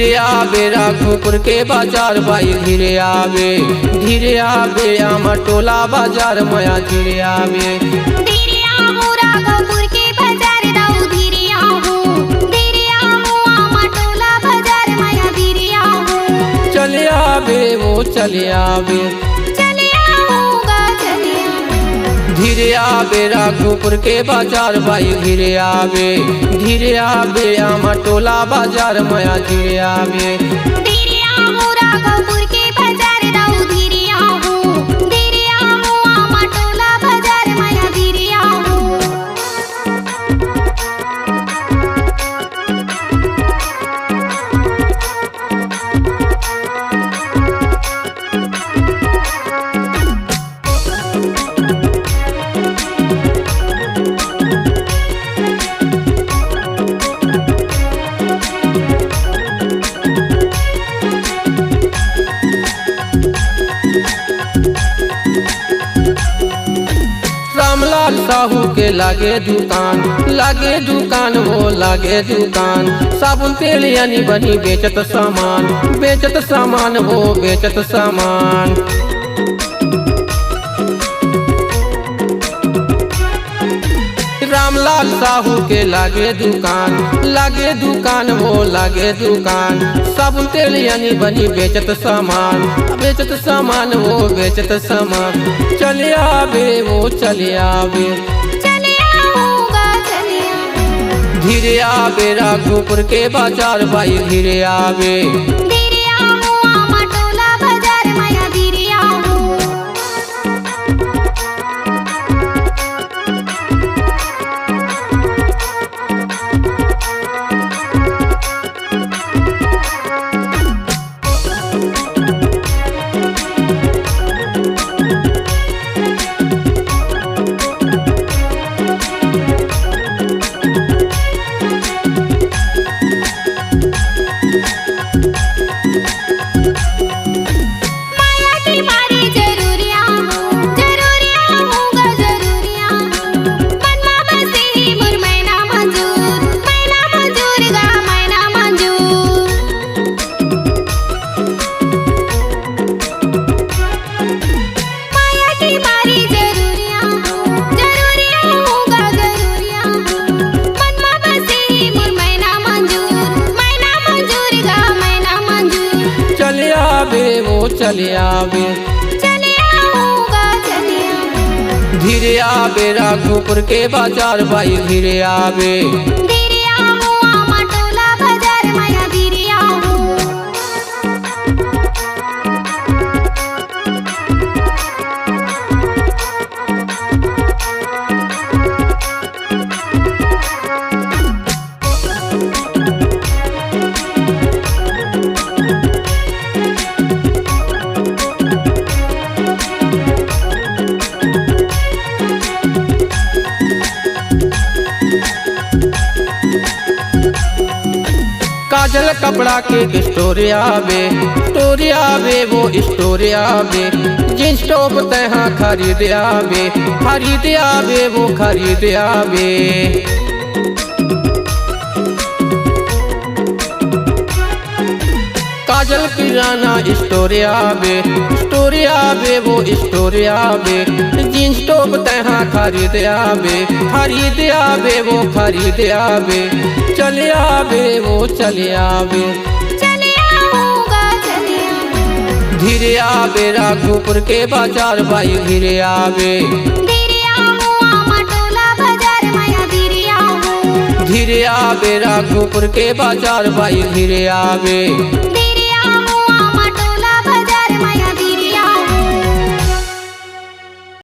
धीरे आवे राघोपुर के बाजार भाई धीरे आवे आमा टोला बाजार माया धीरे आवे। धीरे आवो राघोपुर के बाजार दाऊ धीरे आवो आमा टोला बाजार माया धीरे आवो। चले आवे वो चले आवे धीरे आवे राघोपुर के बाजार भाई धीरे आवे आमा टोला बाजार माया धीरे आवे। धीरे आवो राघोपुर के बाजार दाऊ धीरे आवो आमा टोला बाजार माया धीरे आवो। रामलाल साहू के लागे दुकान वो लागे दुकान साबुन तेल यानी बनी बेचत सामान वो बेचत सामान। रामलाल साहू के लागे दुकान वो लागे दुकान साबुन तेल यानी बनी बेचत सामान वो बेचत सामान। चले आवे वो चले आवे धीरे आवे राघोपुर के बाजार भाई धीरे आवे। आमा टोला बाजार माया धीरे आवो। वो चले आवे धीरे आवे राघोपुर के बाजार भाई धीरे आवे। आमा टोला बाजार माया धीरे आवो। काजल कपड़ा के स्टोरी आवे वो स्टोरी आवे। जींस टॉप तहाँ खरीद आवे वो खरीद आवे। काजल किराना स्टोरी आवे वो स्टोरी आवे। जींस टॉप तहाँ खरीद आवे वो खरीद आवे। चले आवे वो चले आवे धीरे आवे राघोपुर के बाजार भाई धीरे आवे। आमा टोला बाजार माया धीरे आवो। धीरे आवे राघोपुर के बाजार भाई धीरे आवे।